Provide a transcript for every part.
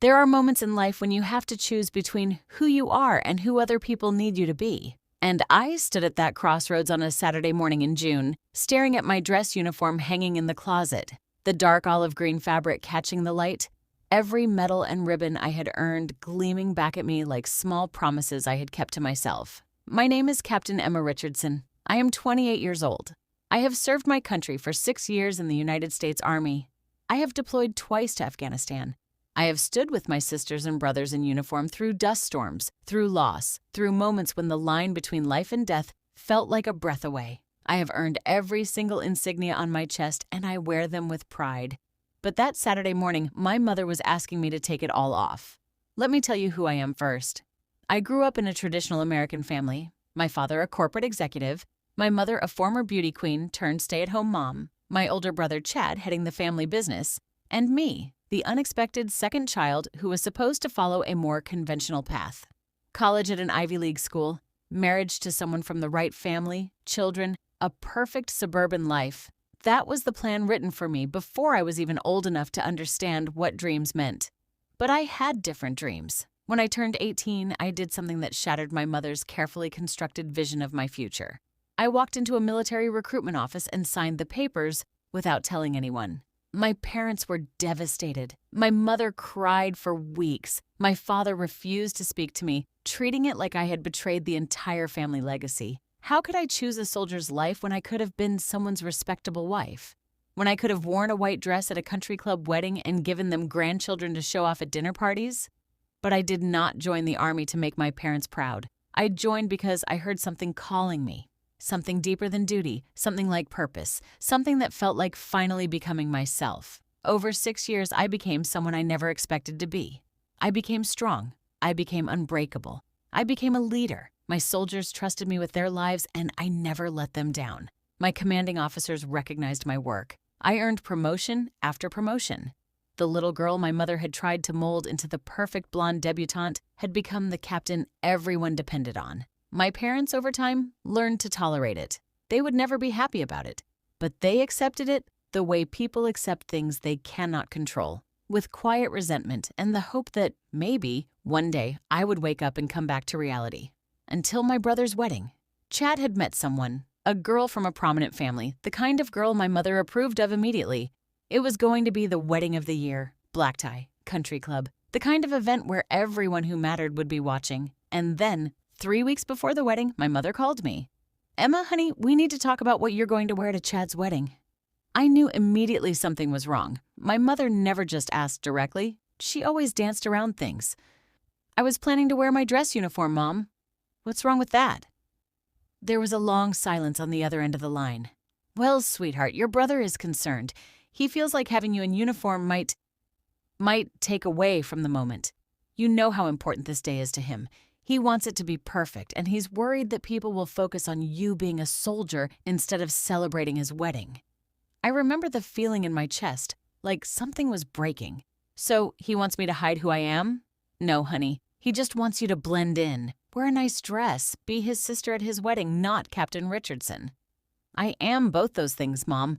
There are moments in life when you have to choose between who you are and who other people need you to be. And I stood at that crossroads on a Saturday morning in June, staring at my dress uniform hanging in the closet, the dark olive green fabric catching the light, every medal and ribbon I had earned gleaming back at me like small promises I had kept to myself. My name is Captain Emma Richardson. I am 28 years old. I have served my country for 6 years in the United States Army. I have deployed twice to Afghanistan. I have stood with my sisters and brothers in uniform through dust storms, through loss, through moments when the line between life and death felt like a breath away. I have earned every single insignia on my chest, and I wear them with pride. But that Saturday morning, my mother was asking me to take it all off. Let me tell you who I am first. I grew up in a traditional American family. My father a corporate executive, my mother a former beauty queen turned stay-at-home mom, my older brother Chad heading the family business, and me, the unexpected second child who was supposed to follow a more conventional path. College at an Ivy League school, marriage to someone from the right family, children, a perfect suburban life. That was the plan written for me before I was even old enough to understand what dreams meant. But I had different dreams. When I turned 18, I did something that shattered my mother's carefully constructed vision of my future. I walked into a military recruitment office and signed the papers without telling anyone. My parents were devastated. My mother cried for weeks. My father refused to speak to me, treating it like I had betrayed the entire family legacy. How could I choose a soldier's life when I could have been someone's respectable wife? When I could have worn a white dress at a country club wedding and given them grandchildren to show off at dinner parties? But I did not join the Army to make my parents proud. I joined because I heard something calling me. Something deeper than duty, something like purpose, something that felt like finally becoming myself. Over 6 years, I became someone I never expected to be. I became strong. I became unbreakable. I became a leader. My soldiers trusted me with their lives, and I never let them down. My commanding officers recognized my work. I earned promotion after promotion. The little girl my mother had tried to mold into the perfect blonde debutante had become the captain everyone depended on. My parents, over time, learned to tolerate it. They would never be happy about it, but they accepted it the way people accept things they cannot control, with quiet resentment and the hope that maybe, one day, I would wake up and come back to reality. Until my brother's wedding. Chad had met someone, a girl from a prominent family, the kind of girl my mother approved of immediately. It was going to be the wedding of the year, black tie, country club, the kind of event where everyone who mattered would be watching. And then, 3 weeks before the wedding, my mother called me. "Emma, honey, we need to talk about what you're going to wear to Chad's wedding." I knew immediately something was wrong. My mother never just asked directly. She always danced around things. "I was planning to wear my dress uniform, Mom." "What's wrong with that?" There was a long silence on the other end of the line. "Well, sweetheart, your brother is concerned. He feels like having you in uniform might take away from the moment. You know how important this day is to him. He wants it to be perfect, and he's worried that people will focus on you being a soldier instead of celebrating his wedding." I remember the feeling in my chest, like something was breaking. "So he wants me to hide who I am?" "No, honey. He just wants you to blend in. Wear a nice dress. Be his sister at his wedding, not Captain Richardson." "I am both those things, Mom."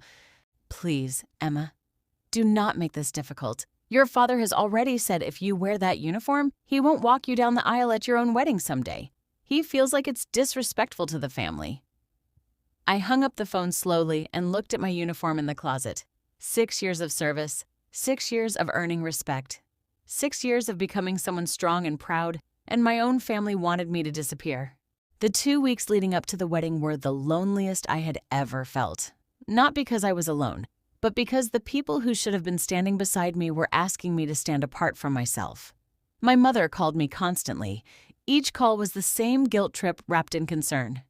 "Please, Emma, do not make this difficult. Your father has already said if you wear that uniform, he won't walk you down the aisle at your own wedding someday. He feels like it's disrespectful to the family." I hung up the phone slowly and looked at my uniform in the closet. 6 years of service, 6 years of earning respect, 6 years of becoming someone strong and proud, and my own family wanted me to disappear. The 2 weeks leading up to the wedding were the loneliest I had ever felt. Not because I was alone, but because the people who should have been standing beside me were asking me to stand apart from myself. My mother called me constantly. Each call was the same guilt trip wrapped in concern.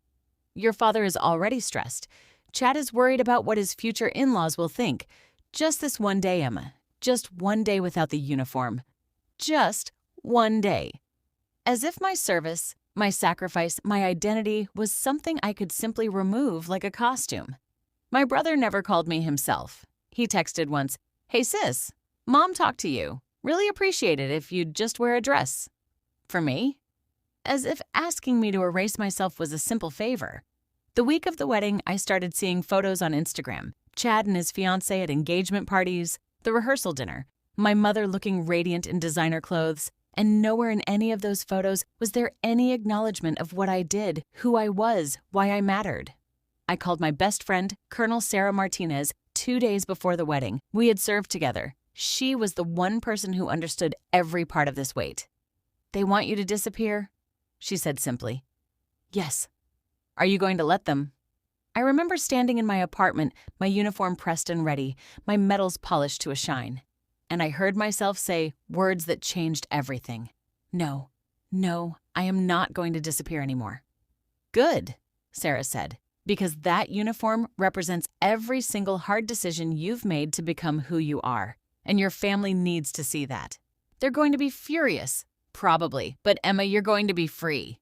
"Your father is already stressed. Chad is worried about what his future in-laws will think. Just this one day, Emma. Just one day without the uniform. Just one day." As if my service, my sacrifice, my identity was something I could simply remove like a costume. My brother never called me himself. He texted once, "Hey sis, Mom talked to you. Really appreciate it if you'd just wear a dress." For me? As if asking me to erase myself was a simple favor. The week of the wedding, I started seeing photos on Instagram. Chad and his fiancée at engagement parties, the rehearsal dinner, my mother looking radiant in designer clothes, and nowhere in any of those photos was there any acknowledgement of what I did, who I was, why I mattered. I called my best friend, Colonel Sarah Martinez, 2 days before the wedding. We had served together. She was the one person who understood every part of this weight. "They want you to disappear?" she said simply. "Yes." "Are you going to let them?" I remember standing in my apartment, my uniform pressed and ready, my medals polished to a shine. And I heard myself say words that changed everything. No, I am not going to disappear anymore. "Good," Sarah said, "because that uniform represents every single hard decision you've made to become who you are. And your family needs to see that. They're going to be furious, probably, but Emma, you're going to be free."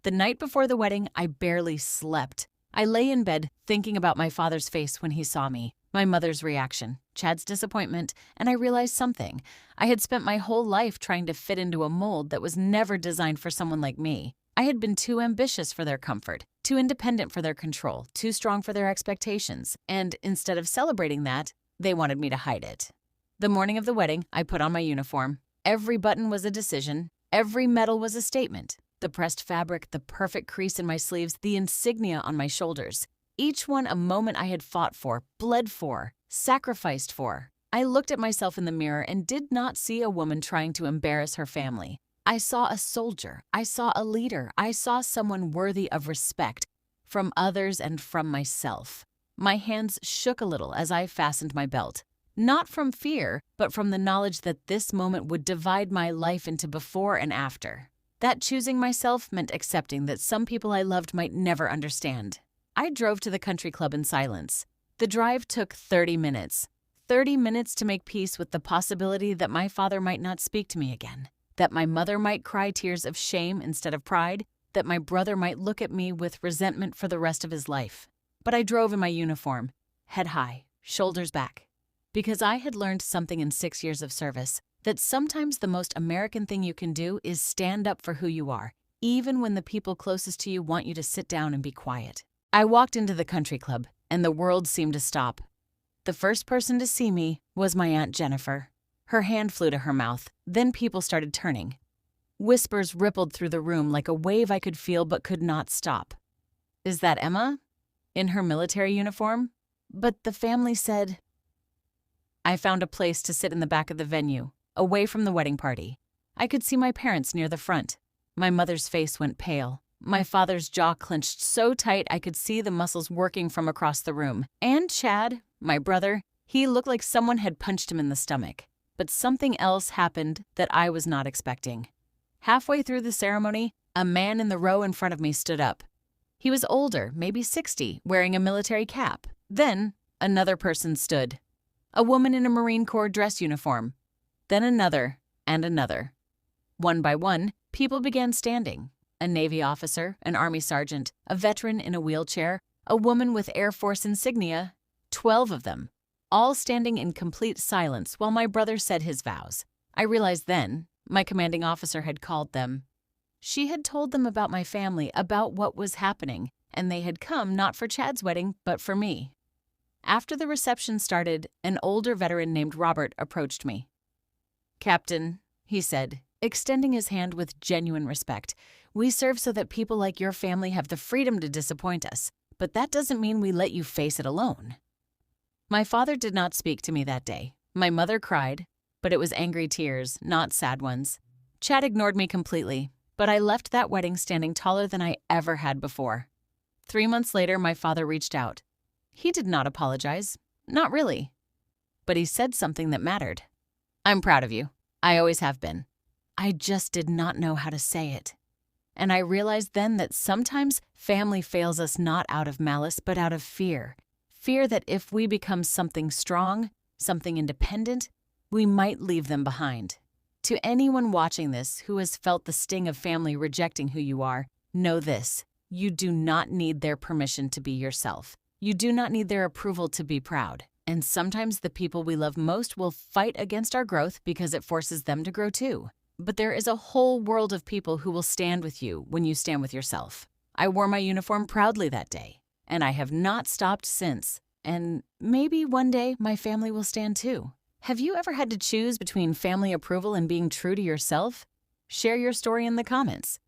The night before the wedding, I barely slept. I lay in bed thinking about my father's face when he saw me, my mother's reaction, Chad's disappointment, and I realized something. I had spent my whole life trying to fit into a mold that was never designed for someone like me. I had been too ambitious for their comfort, too independent for their control, too strong for their expectations, and instead of celebrating that, they wanted me to hide it. The morning of the wedding, I put on my uniform. Every button was a decision. Every medal was a statement. The pressed fabric, the perfect crease in my sleeves, the insignia on my shoulders. Each one a moment I had fought for, bled for, sacrificed for. I looked at myself in the mirror and did not see a woman trying to embarrass her family. I saw a soldier. I saw a leader. I saw someone worthy of respect from others and from myself. My hands shook a little as I fastened my belt. Not from fear, but from the knowledge that this moment would divide my life into before and after. That choosing myself meant accepting that some people I loved might never understand. I drove to the country club in silence. The drive took 30 minutes. 30 minutes to make peace with the possibility that my father might not speak to me again, that my mother might cry tears of shame instead of pride, that my brother might look at me with resentment for the rest of his life. But I drove in my uniform, head high, shoulders back. Because I had learned something in 6 years of service, that sometimes the most American thing you can do is stand up for who you are, even when the people closest to you want you to sit down and be quiet. I walked into the country club, and the world seemed to stop. The first person to see me was my Aunt Jennifer. Her hand flew to her mouth, then people started turning. Whispers rippled through the room like a wave I could feel but could not stop. "Is that Emma? In her military uniform?" But the family said. I found a place to sit in the back of the venue, away from the wedding party. I could see my parents near the front. My mother's face went pale. My father's jaw clenched so tight I could see the muscles working from across the room. And Chad, my brother, he looked like someone had punched him in the stomach. But something else happened that I was not expecting. Halfway through the ceremony, a man in the row in front of me stood up. He was older, maybe 60, wearing a military cap. Then another person stood. A woman in a Marine Corps dress uniform. Then another and another. One by one, people began standing. A Navy officer, an Army sergeant, a veteran in a wheelchair, a woman with Air Force insignia, 12 of them, all standing in complete silence while my brother said his vows. I realized then, my commanding officer had called them. She had told them about my family, about what was happening, and they had come not for Chad's wedding, but for me. After the reception started, an older veteran named Robert approached me. "Captain," he said, extending his hand with genuine respect, "we serve so that people like your family have the freedom to disappoint us, but that doesn't mean we let you face it alone." My father did not speak to me that day. My mother cried, but it was angry tears, not sad ones. Chad ignored me completely, but I left that wedding standing taller than I ever had before. 3 months later, my father reached out. He did not apologize. Not really. But he said something that mattered. "I'm proud of you. I always have been." I just did not know how to say it. And I realized then that sometimes family fails us not out of malice, but out of fear. Fear that if we become something strong, something independent, we might leave them behind. To anyone watching this who has felt the sting of family rejecting who you are, know this: you do not need their permission to be yourself. You do not need their approval to be proud. And sometimes the people we love most will fight against our growth because it forces them to grow too. But there is a whole world of people who will stand with you when you stand with yourself. I wore my uniform proudly that day, and I have not stopped since. And maybe one day my family will stand too. Have you ever had to choose between family approval and being true to yourself? Share your story in the comments.